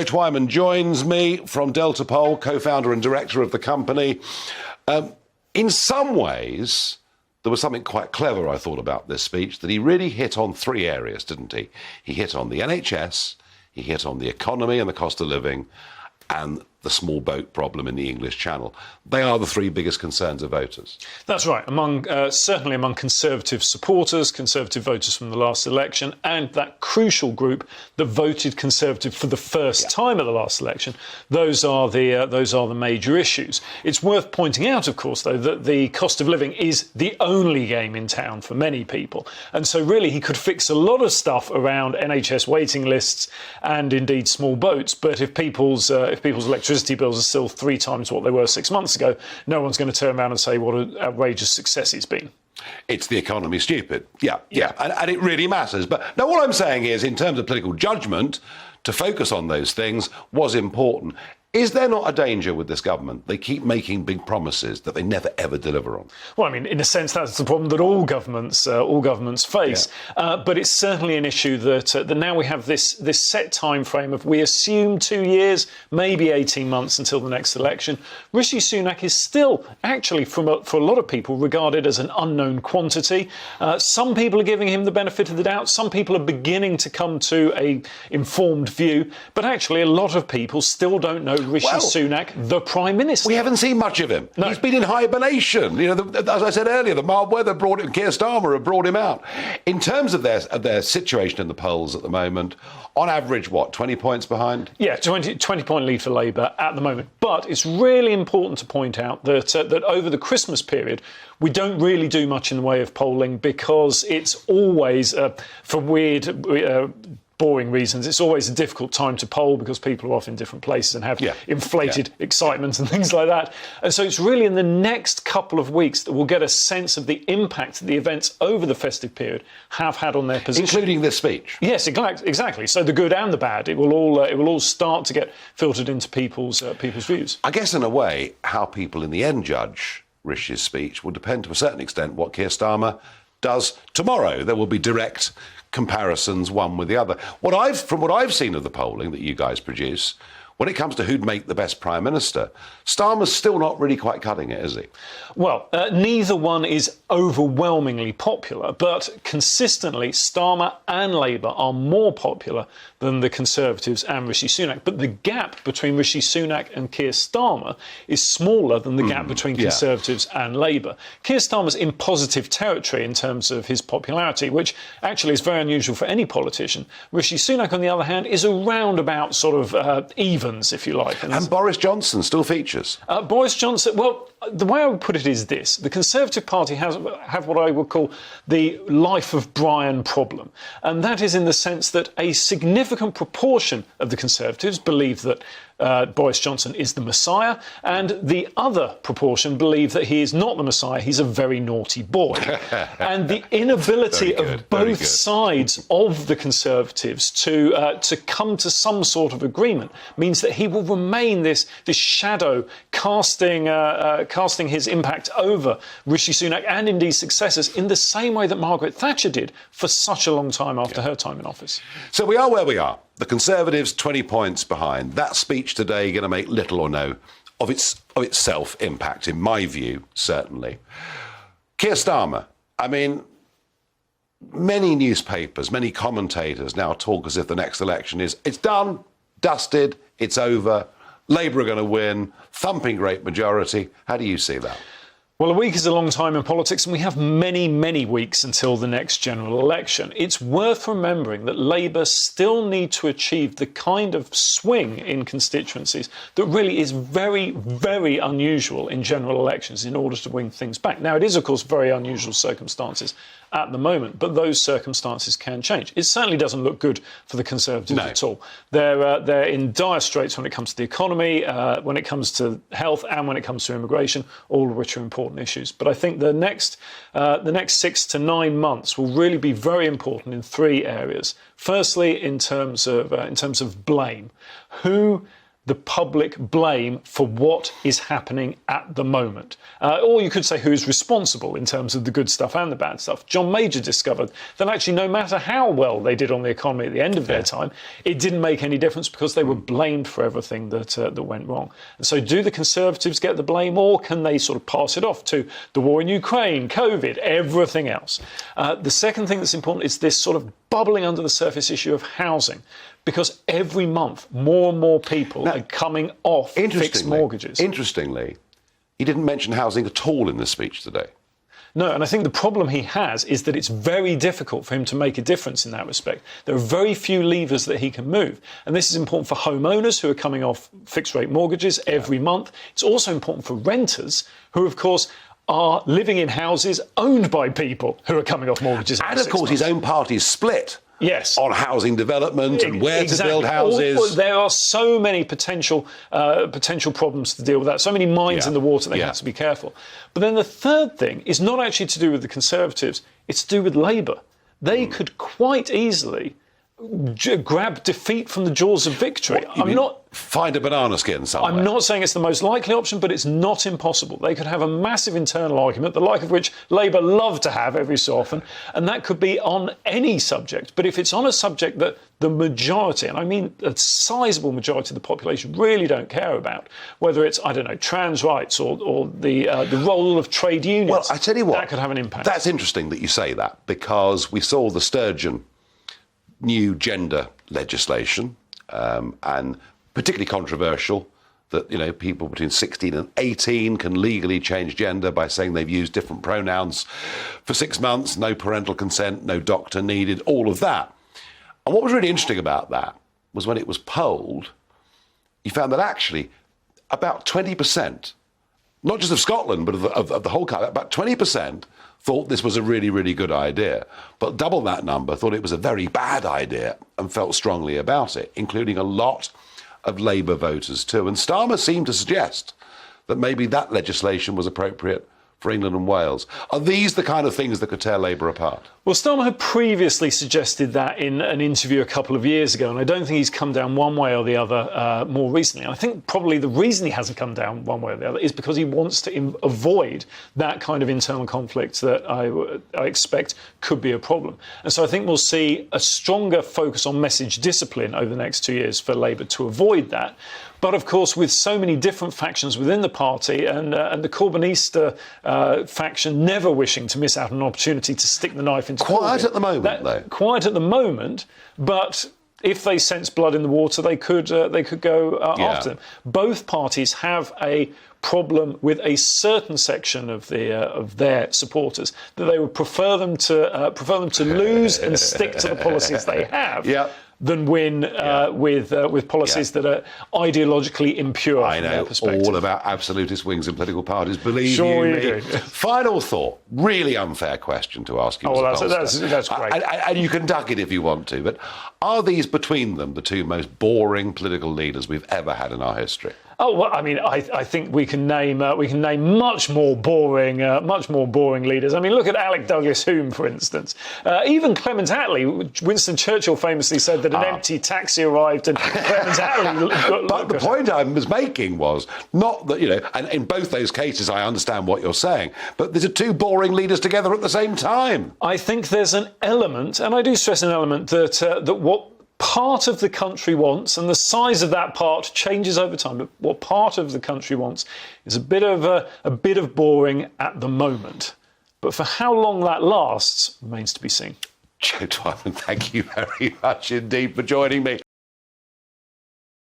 Joe Twyman joins me from Deltapoll, co-founder and director of the company. In some ways, there was something quite clever, I thought, about this speech, that he really hit on three areas, didn't he? He hit on the NHS, he hit on the economy and the cost of living, and the small boat problem in the English Channel. They are the three biggest concerns of voters. That's right. Certainly among Conservative supporters, Conservative voters from the last election, and that crucial group that voted Conservative for the first time at the last election, those are the major issues. It's worth pointing out, of course, though, that the cost of living is the only game in town for many people, and so really he could fix a lot of stuff around NHS waiting lists and indeed small boats. But if people's electricity bills are still 3 times what they were 6 months ago, no one's going to turn around and say what an outrageous success it's been. It's the economy, stupid. Yeah. And it really matters. But no, what I'm saying is, in terms of political judgment, to focus on those things was important. Is there not a danger with this government? They keep making big promises that they never, ever deliver on. Well, I mean, in a sense, that's the problem that all governments face. Yeah. But it's certainly an issue that now we have this set time frame of, we assume 2 years, maybe 18 months until the next election. Rishi Sunak is still, actually, for a lot of people, regarded as an unknown quantity. Some people are giving him the benefit of the doubt. Some people are beginning to come to an informed view. But actually, a lot of people still don't know Rishi Sunak, the Prime Minister. We haven't seen much of him. No. He's been in hibernation. You know, as I said earlier, the mild weather brought him, Keir Starmer have brought him out. In terms of their situation in the polls at the moment, on average, 20 points behind? Yeah, 20-point lead for Labour at the moment. But it's really important to point out that over the Christmas period, we don't really do much in the way of polling, because it's always, for weird boring reasons, it's always a difficult time to poll, because people are off in different places and have inflated excitement and things like that. And so it's really in the next couple of weeks that we'll get a sense of the impact that the events over the festive period have had on their position. Including this speech. Yes, exactly. So the good and the bad, it will all start to get filtered into people's views. I guess in a way, how people in the end judge Rishi's speech will depend to a certain extent what Keir Starmer does tomorrow. There will be direct comparisons one with the other. From what I've seen of the polling that you guys produce, when it comes to who'd make the best Prime Minister, Starmer's still not really quite cutting it, is he? Well, neither one is overwhelmingly popular, but consistently Starmer and Labour are more popular than the Conservatives and Rishi Sunak. But the gap between Rishi Sunak and Keir Starmer is smaller than the gap between Conservatives and Labour. Keir Starmer's in positive territory in terms of his popularity, which actually is very unusual for any politician. Rishi Sunak, on the other hand, is around about sort of evens, if you like. And Boris Johnson still features. Boris Johnson, well, the way I would put it is this. The Conservative Party have what I would call the life of Brian problem. And that is in the sense that a significant proportion of the Conservatives believe that Boris Johnson is the Messiah, and the other proportion believe that he is not the Messiah, he's a very naughty boy. And the inability of both sides of the Conservatives to come to some sort of agreement means that he will remain this shadow casting his impact over Rishi Sunak and indeed successors, in the same way that Margaret Thatcher did for such a long time after her time in office. So we are where we are. The Conservatives 20 points behind. That speech today going to make little or no of itself impact, in my view, certainly. Keir Starmer, I mean, many newspapers, many commentators now talk as if the next election it's done, dusted, it's over, Labour are going to win, thumping great majority. How do you see that? Well, a week is a long time in politics, and we have many, many weeks until the next general election. It's worth remembering that Labour still need to achieve the kind of swing in constituencies that really is very, very unusual in general elections in order to win things back. Now, it is, of course, very unusual circumstances at the moment, but those circumstances can change. It certainly doesn't look good for the Conservatives at all. They're in dire straits when it comes to the economy, when it comes to health, and when it comes to immigration, all of which are important issues. But I think the next 6 to 9 months will really be very important in 3 areas. Firstly, in terms of blame, who the public blame for what is happening at the moment. Or you could say who is responsible in terms of the good stuff and the bad stuff. John Major discovered that actually no matter how well they did on the economy at the end of their time, it didn't make any difference because they were blamed for everything that went wrong. And so do the Conservatives get the blame, or can they sort of pass it off to the war in Ukraine, COVID, everything else? The second thing that's important is this sort of bubbling under the surface issue of housing. Because every month, more and more people are coming off fixed mortgages. Interestingly, he didn't mention housing at all in the speech today. No, and I think the problem he has is that it's very difficult for him to make a difference in that respect. There are very few levers that he can move. And this is important for homeowners who are coming off fixed-rate mortgages every month. It's also important for renters who, of course, are living in houses owned by people who are coming off mortgages. And, of course, his own party's split. Yes. On housing development and where to build houses. There are so many potential problems to deal with that, so many mines in the water, they have to be careful. But then the third thing is not actually to do with the Conservatives, it's to do with Labour. They could quite easily grab defeat from the jaws of victory. Find a banana skin somewhere. I'm not saying it's the most likely option, but it's not impossible. They could have a massive internal argument, the like of which Labour love to have every so often, and that could be on any subject. But if it's on a subject that the majority, and I mean a sizable majority of the population, really don't care about, whether it's, I don't know, trans rights or the role of trade unions, well, I tell you what, that could have an impact. That's interesting that you say that, because we saw the Sturgeon new gender legislation, and particularly controversial that, you know, people between 16 and 18 can legally change gender by saying they've used different pronouns for 6 months, no parental consent, no doctor needed, all of that. And what was really interesting about that was when it was polled, you found that actually about 20%, not just of Scotland, but of the whole country, about 20% thought this was a really, really good idea. But double that number thought it was a very bad idea and felt strongly about it, including a lot of Labour voters too. And Starmer seemed to suggest that maybe that legislation was appropriate for England and Wales. Are these the kind of things that could tear Labour apart? Well, Starmer had previously suggested that in an interview a couple of years ago, and I don't think he's come down one way or the other more recently. And I think probably the reason he hasn't come down one way or the other is because he wants to avoid that kind of internal conflict that I expect could be a problem. And so I think we'll see a stronger focus on message discipline over the next 2 years for Labour to avoid that. But, of course, with so many different factions within the party and the Corbynista faction never wishing to miss out on an opportunity to stick the knife into Quiet Corbyn, at the moment, though. Quiet at the moment, but if they sense blood in the water, they could go after them. Both parties have a problem with a certain section of their supporters that they would prefer them to lose and stick to the policies they have. Than win with policies that are ideologically impure. I from know their perspective. all about absolutist wings in political parties. Believe sure you you me. do. Final thought. Really unfair question to ask you. Oh, well, that's great. And you can duck it if you want to. But are these between them the two most boring political leaders we've ever had in our history? Oh well, I mean, I think we can name much more boring leaders. I mean, look at Alec Douglas-Home, for instance. Even Clement Attlee. Winston Churchill famously said that an empty taxi arrived, and Clement Attlee. But the point I was making was not that, you know, and in both those cases I understand what you're saying, but these are two boring leaders together at the same time. I think there's an element, and I do stress an element that what part of the country wants, and the size of that part changes over time, but what part of the country wants is a bit of boring at the moment. But for how long that lasts remains to be seen. Joe Twyman, thank you very much indeed for joining me.